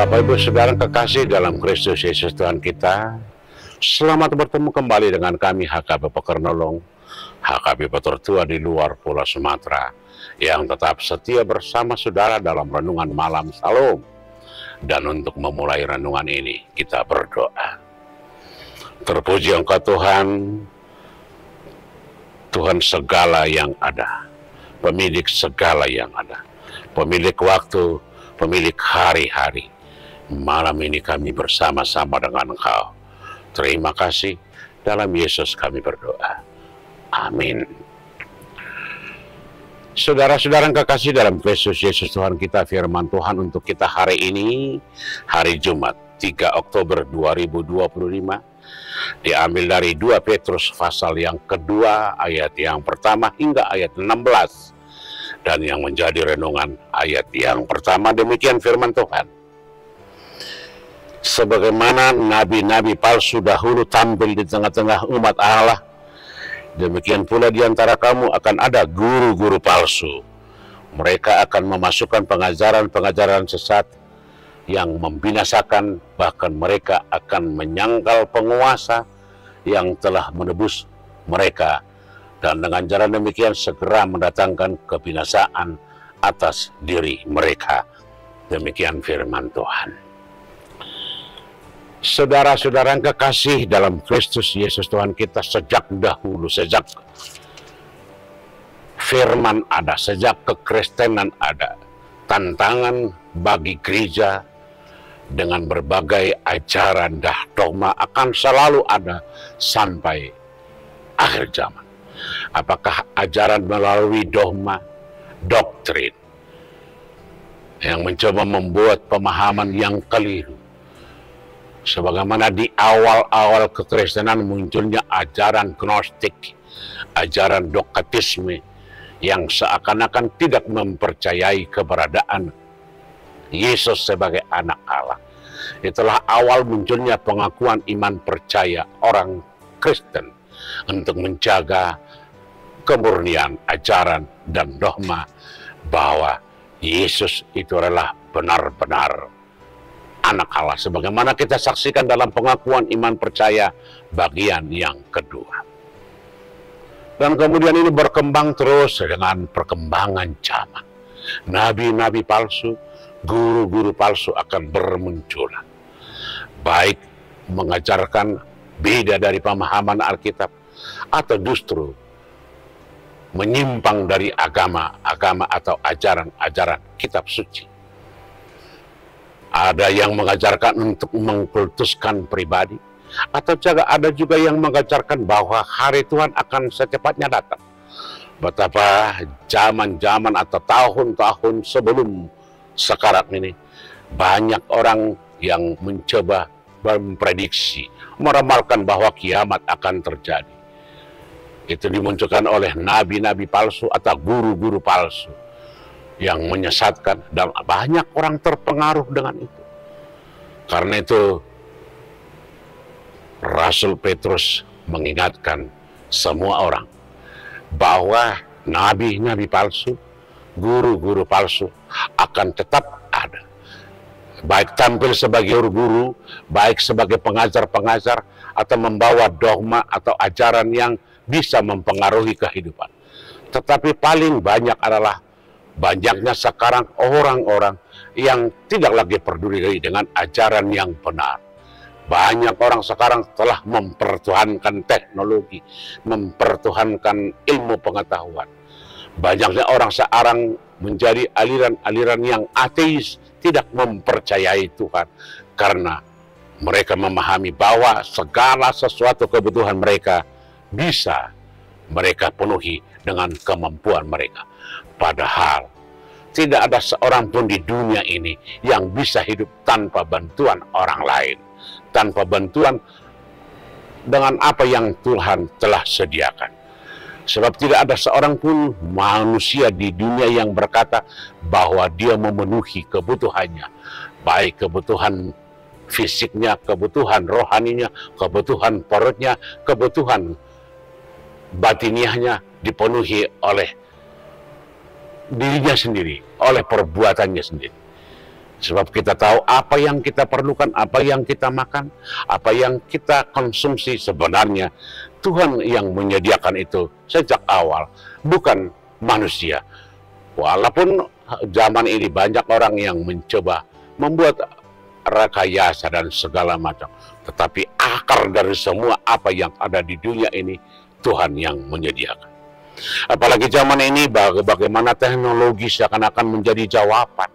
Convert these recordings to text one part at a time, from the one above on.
Bapak Ibu Saudara kekasih dalam Kristus Yesus Tuhan kita, selamat bertemu kembali dengan kami HKB Pekernolong, HKB Tertua di luar Pulau Sumatera, yang tetap setia bersama saudara dalam renungan malam Salam. Dan untuk memulai renungan ini, kita berdoa. Terpuji Engkau Tuhan, Tuhan segala yang ada, pemilik segala yang ada, pemilik waktu, pemilik hari-hari. Malam ini kami bersama-sama dengan Engkau. Terima kasih, dalam Yesus kami berdoa. Amin. Saudara-saudara yang kekasih dalam Kristus Yesus Tuhan kita, firman Tuhan untuk kita hari ini, hari Jumat 3 Oktober 2025, diambil dari 2 Petrus pasal yang kedua, ayat yang pertama hingga ayat 16. Dan yang menjadi renungan ayat yang pertama, demikian firman Tuhan. Sebagaimana nabi-nabi palsu dahulu tampil di tengah-tengah umat Allah, demikian pula di antara kamu akan ada guru-guru palsu. Mereka akan memasukkan pengajaran-pengajaran sesat yang membinasakan, bahkan mereka akan menyangkal penguasa yang telah menebus mereka, dan dengan cara demikian segera mendatangkan kebinasaan atas diri mereka. Demikian firman Tuhan. Saudara-saudara yang kekasih dalam Kristus Yesus Tuhan kita, sejak dahulu, sejak firman ada, sejak kekristenan ada, tantangan bagi gereja dengan berbagai ajaran dan dogma akan selalu ada sampai akhir zaman. Apakah ajaran melalui dogma, doktrin yang mencoba membuat pemahaman yang keliru. Sebagaimana di awal-awal kekristenan munculnya ajaran gnostik, ajaran dokatisme yang seakan-akan tidak mempercayai keberadaan Yesus sebagai anak Allah. Itulah awal munculnya pengakuan iman percaya orang Kristen untuk menjaga kemurnian ajaran dan dogma bahwa Yesus itu adalah benar-benar anak Allah, sebagaimana kita saksikan dalam pengakuan iman percaya bagian yang kedua. Dan kemudian ini berkembang terus dengan perkembangan zaman. Nabi-nabi palsu, guru-guru palsu akan bermunculan, baik mengajarkan beda dari pemahaman Alkitab, atau justru menyimpang dari agama atau ajaran-ajaran kitab suci. Ada yang mengajarkan untuk mengkultuskan pribadi, atau ada juga yang mengajarkan bahwa hari Tuhan akan secepatnya datang. Betapa zaman-zaman atau tahun-tahun sebelum sekarang ini, banyak orang yang mencoba memprediksi, meramalkan bahwa kiamat akan terjadi. Itu dimunculkan oleh nabi-nabi palsu atau guru-guru palsu yang menyesatkan, dan banyak orang terpengaruh dengan itu. Karena itu Rasul Petrus mengingatkan semua orang bahwa nabi-nabi palsu, guru-guru palsu akan tetap ada. Baik tampil sebagai guru, baik sebagai pengajar-pengajar, atau membawa dogma atau ajaran yang bisa mempengaruhi kehidupan. Tetapi paling banyak adalah banyaknya sekarang orang-orang yang tidak lagi peduli dengan ajaran yang benar. Banyak orang sekarang telah mempertuhankan teknologi, mempertuhankan ilmu pengetahuan. Banyaknya orang sekarang menjadi aliran-aliran yang ateis, tidak mempercayai Tuhan, karena mereka memahami bahwa segala sesuatu kebutuhan mereka bisa mereka penuhi dengan kemampuan mereka. Padahal tidak ada seorang pun di dunia ini yang bisa hidup tanpa bantuan orang lain, tanpa bantuan dengan apa yang Tuhan telah sediakan. Sebab tidak ada seorang pun manusia di dunia yang berkata bahwa dia memenuhi kebutuhannya, baik kebutuhan fisiknya, kebutuhan rohaninya, kebutuhan perutnya, kebutuhan batiniahnya dipenuhi oleh dirinya sendiri, oleh perbuatannya sendiri. Sebab kita tahu apa yang kita perlukan, apa yang kita makan, apa yang kita konsumsi sebenarnya Tuhan yang menyediakan itu sejak awal, bukan manusia. Walaupun zaman ini banyak orang yang mencoba membuat rekayasa dan segala macam, tetapi akar dari semua apa yang ada di dunia ini Tuhan yang menyediakan. Apalagi zaman ini bagaimana teknologi seakan-akan menjadi jawaban.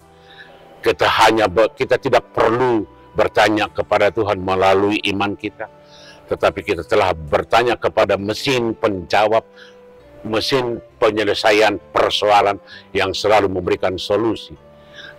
Kita tidak perlu bertanya kepada Tuhan melalui iman kita, tetapi kita telah bertanya kepada mesin penjawab, mesin penyelesaian persoalan yang selalu memberikan solusi.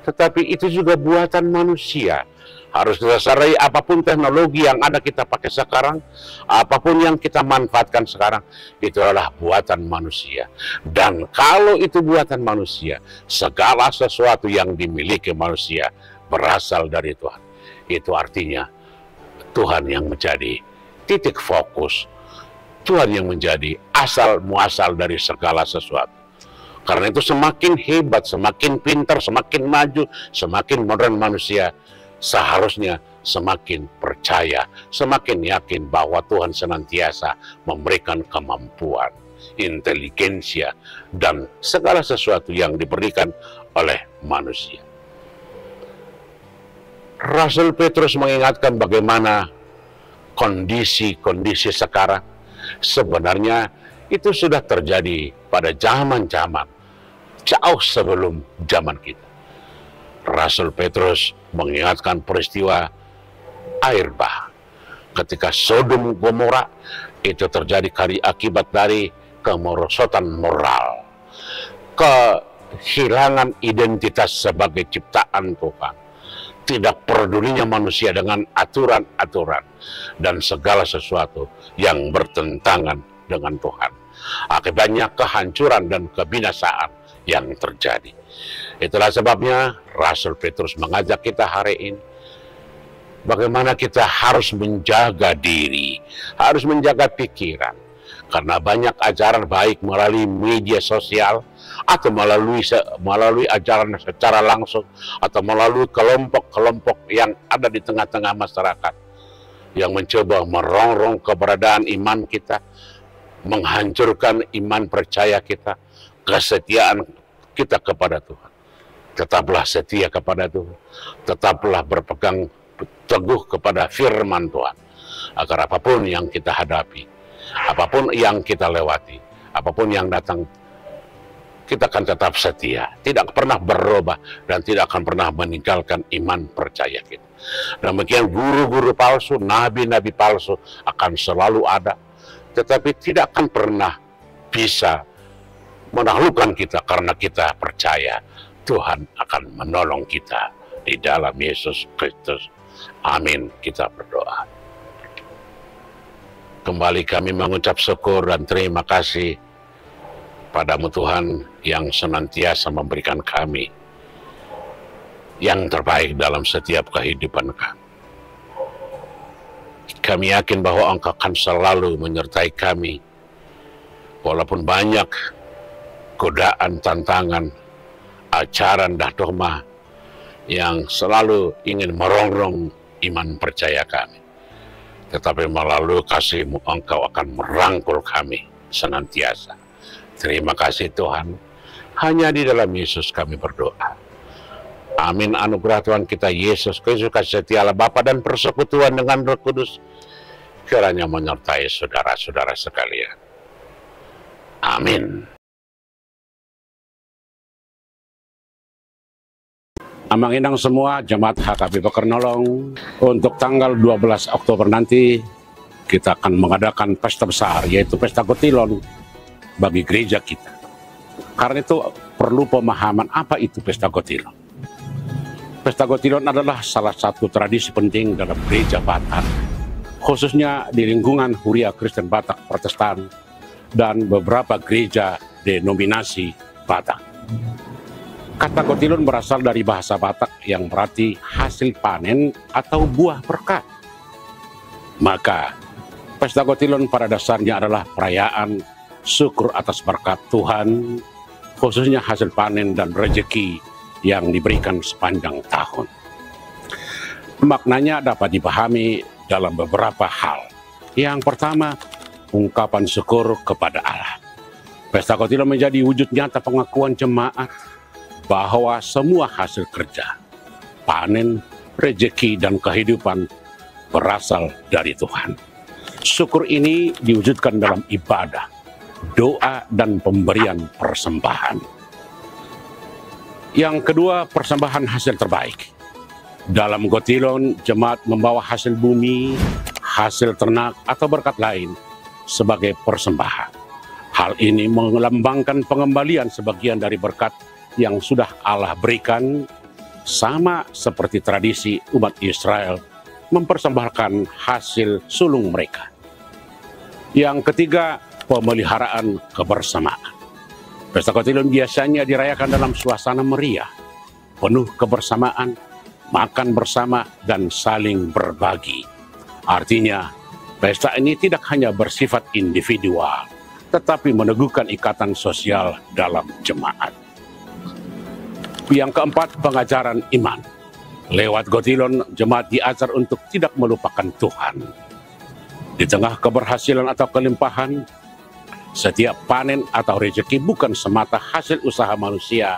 Tetapi itu juga buatan manusia. Harus kita sadari apapun teknologi yang ada kita pakai sekarang, apapun yang kita manfaatkan sekarang, itu adalah buatan manusia. Dan kalau itu buatan manusia, segala sesuatu yang dimiliki manusia berasal dari Tuhan. Itu artinya Tuhan yang menjadi titik fokus, Tuhan yang menjadi asal muasal dari segala sesuatu. Karena itu semakin hebat, semakin pintar, semakin maju, semakin modern manusia, seharusnya semakin percaya, semakin yakin bahwa Tuhan senantiasa memberikan kemampuan, inteligensia, dan segala sesuatu yang diberikan oleh manusia. Rasul Petrus mengingatkan bagaimana kondisi-kondisi sekarang sebenarnya itu sudah terjadi pada zaman-zaman jauh sebelum zaman kita. Rasul Petrus mengingatkan peristiwa air bah ketika Sodom Gomora itu terjadi akibat dari kemerosotan moral, kehilangan identitas sebagai ciptaan Tuhan, tidak pedulinya manusia dengan aturan-aturan dan segala sesuatu yang bertentangan dengan Tuhan. Akibatnya kehancuran dan kebinasaan yang terjadi. Itulah sebabnya Rasul Petrus mengajak kita hari ini bagaimana kita harus menjaga diri, harus menjaga pikiran, karena banyak ajaran baik melalui media sosial atau melalui ajaran secara langsung atau melalui kelompok-kelompok yang ada di tengah-tengah masyarakat yang mencoba merongrong keberadaan iman kita, menghancurkan iman percaya kita, kesetiaan kita kepada Tuhan. Tetaplah setia kepada Tuhan, tetaplah berpegang teguh kepada firman Tuhan, agar apapun yang kita hadapi, apapun yang kita lewati, apapun yang datang, kita akan tetap setia, tidak pernah berubah dan tidak akan pernah meninggalkan iman percaya kita. Demikian guru-guru palsu, nabi-nabi palsu akan selalu ada, tetapi tidak akan pernah bisa menaklukkan kita karena kita percaya Tuhan akan menolong kita di dalam Yesus Kristus. Amin. Kita berdoa. Kembali kami mengucap syukur dan terima kasih padamu Tuhan yang senantiasa memberikan kami yang terbaik dalam setiap kehidupan kami. Kami yakin bahwa Engkau akan selalu menyertai kami walaupun banyak godaan, tantangan, ajaran dan dogma yang selalu ingin merongrong iman percaya kami. Tetapi melalui kasih-Mu Engkau akan merangkul kami senantiasa. Terima kasih Tuhan. Hanya di dalam Yesus kami berdoa. Amin. Anugerah Tuhan kita Yesus Kristus, kasih setia Allah Bapa dan persekutuan dengan Roh Kudus kiranya menyertai saudara-saudara sekalian. Amin. Amang Inang semua jemaat HKB Pekernolong, untuk tanggal 12 Oktober nanti kita akan mengadakan pesta besar, yaitu pesta Kotilon bagi gereja kita. Karena itu perlu pemahaman apa itu pesta Kotilon. Pesta Kotilon adalah salah satu tradisi penting dalam gereja Batak, khususnya di lingkungan Huria Kristen Batak Protestan dan beberapa gereja denominasi Batak. Kata Kotilon berasal dari bahasa Batak yang berarti hasil panen atau buah berkat. Maka, pesta Kotilon pada dasarnya adalah perayaan syukur atas berkat Tuhan, khususnya hasil panen dan rezeki yang diberikan sepanjang tahun. Maknanya dapat dipahami dalam beberapa hal. Yang pertama, ungkapan syukur kepada Allah. Pesta Kotilon menjadi wujud nyata pengakuan jemaat bahwa semua hasil kerja, panen, rejeki, dan kehidupan berasal dari Tuhan. Syukur ini diwujudkan dalam ibadah, doa, dan pemberian persembahan. Yang kedua, persembahan hasil terbaik. Dalam Kotilon, jemaat membawa hasil bumi, hasil ternak, atau berkat lain sebagai persembahan. Hal ini melambangkan pengembalian sebagian dari berkat yang sudah Allah berikan, sama seperti tradisi umat Israel mempersembahkan hasil sulung mereka. Yang ketiga, pemeliharaan kebersamaan. Pesta Kotilon biasanya dirayakan dalam suasana meriah, penuh kebersamaan, makan bersama, dan saling berbagi. Artinya, pesta ini tidak hanya bersifat individual, tetapi meneguhkan ikatan sosial dalam jemaat. Yang keempat, pengajaran iman. Lewat Kotilon, jemaat diajar untuk tidak melupakan Tuhan. Di tengah keberhasilan atau kelimpahan, setiap panen atau rezeki bukan semata hasil usaha manusia,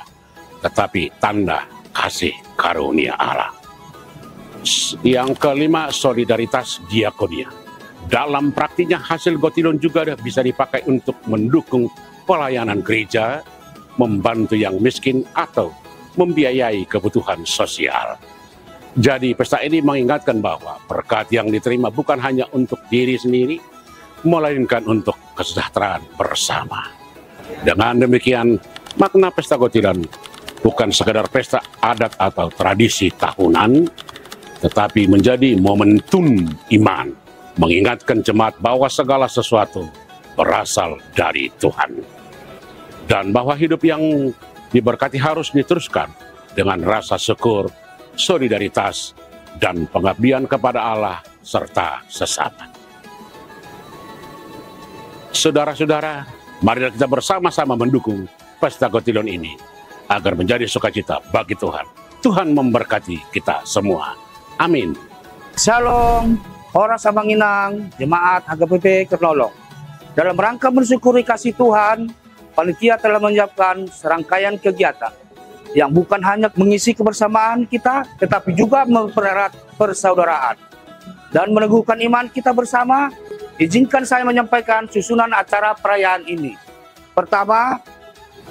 tetapi tanda kasih karunia Allah. Yang kelima, solidaritas diakonia. Dalam praktiknya hasil Kotilon juga bisa dipakai untuk mendukung pelayanan gereja, membantu yang miskin, atau membiayai kebutuhan sosial. Jadi pesta ini mengingatkan bahwa berkat yang diterima bukan hanya untuk diri sendiri, melainkan untuk kesejahteraan bersama. Dengan demikian, makna pesta Kotilon bukan sekadar pesta adat atau tradisi tahunan, tetapi menjadi momentum iman, mengingatkan jemaat bahwa segala sesuatu berasal dari Tuhan. Dan bahwa hidup yang diberkati harus diteruskan dengan rasa syukur, solidaritas, dan pengabdian kepada Allah serta sesama. Saudara-saudara, marilah kita bersama-sama mendukung pesta Kotilon ini agar menjadi sukacita bagi Tuhan. Tuhan memberkati kita semua. Amin. Shalom, Hora Samanginang, Jemaat HGPP Kernolong. Dalam rangka mensyukuri kasih Tuhan, panitia telah menyiapkan serangkaian kegiatan yang bukan hanya mengisi kebersamaan kita, tetapi juga mempererat persaudaraan dan meneguhkan iman kita bersama. Izinkan saya menyampaikan susunan acara perayaan ini. Pertama,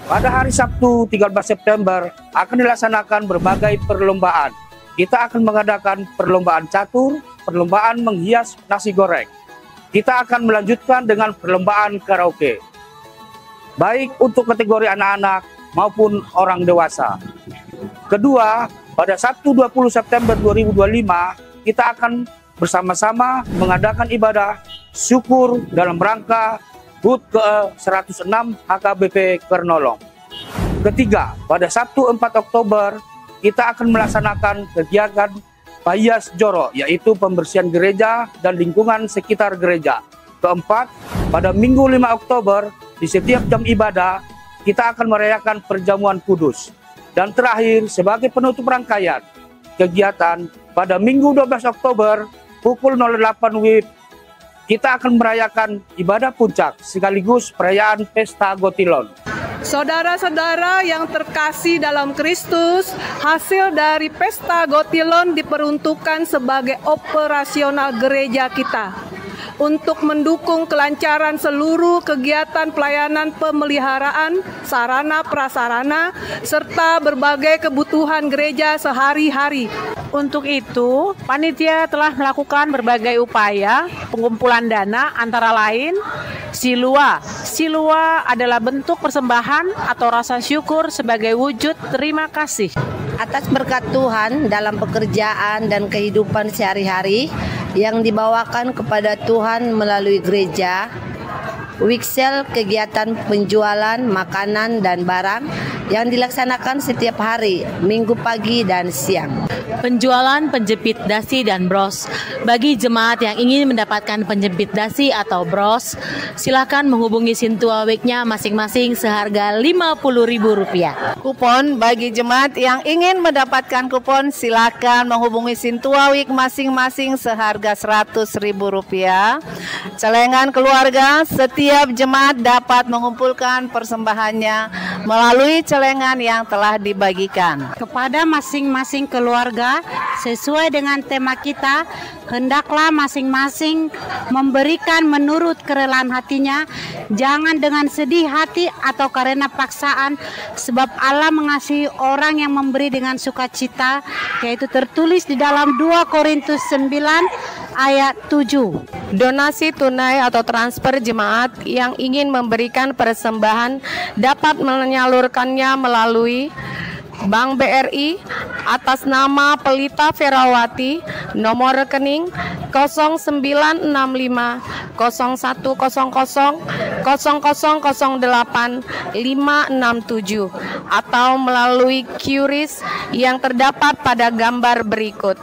pada hari Sabtu 13 September akan dilaksanakan berbagai perlombaan. Kita akan mengadakan perlombaan catur, perlombaan menghias nasi goreng. Kita akan melanjutkan dengan perlombaan karaoke, baik untuk kategori anak-anak maupun orang dewasa. Kedua, pada Sabtu 20 September 2025, kita akan bersama-sama mengadakan ibadah syukur dalam rangka HUT ke-106 HKBP Kernolong. Ketiga, pada Sabtu 4 Oktober, kita akan melaksanakan kegiatan Payas Joro, yaitu pembersihan gereja dan lingkungan sekitar gereja. Keempat, pada Minggu 5 Oktober, di setiap jam ibadah, kita akan merayakan perjamuan kudus. Dan terakhir, sebagai penutup rangkaian kegiatan, pada Minggu 12 Oktober, pukul 08 WIB, kita akan merayakan ibadah puncak sekaligus perayaan Pesta Kotilon. Saudara-saudara yang terkasih dalam Kristus, hasil dari Pesta Kotilon diperuntukkan sebagai operasional gereja kita untuk mendukung kelancaran seluruh kegiatan pelayanan pemeliharaan, sarana prasarana, serta berbagai kebutuhan gereja sehari-hari. Untuk itu, panitia telah melakukan berbagai upaya pengumpulan dana, antara lain Silua. Silua adalah bentuk persembahan atau rasa syukur sebagai wujud terima kasih atas berkat Tuhan dalam pekerjaan dan kehidupan sehari-hari yang dibawakan kepada Tuhan melalui gereja. Wiksel kegiatan penjualan makanan dan barang yang dilaksanakan setiap hari, Minggu pagi dan siang. Penjualan penjepit dasi dan bros. Bagi jemaat yang ingin mendapatkan penjepit dasi atau bros, silakan menghubungi Sintua Week-nya masing-masing seharga Rp50.000. Kupon bagi jemaat yang ingin mendapatkan kupon, silakan menghubungi Sintua Week masing-masing seharga Rp100.000. Celengan keluarga, setiap jemaat dapat mengumpulkan persembahannya melalui celengan yang telah dibagikan. Kepada masing-masing keluarga, sesuai dengan tema kita, hendaklah masing-masing memberikan menurut kerelaan hatinya, jangan dengan sedih hati atau karena paksaan, sebab Allah mengasihi orang yang memberi dengan sukacita, yaitu tertulis di dalam 2 Korintus 9 ayat 7. Donasi tunai atau transfer jemaat yang ingin memberikan persembahan dapat menyalurkannya melalui Bank BRI atas nama Pelita Ferawati, nomor rekening 0965 0100 0008 567 atau melalui QRIS yang terdapat pada gambar berikut.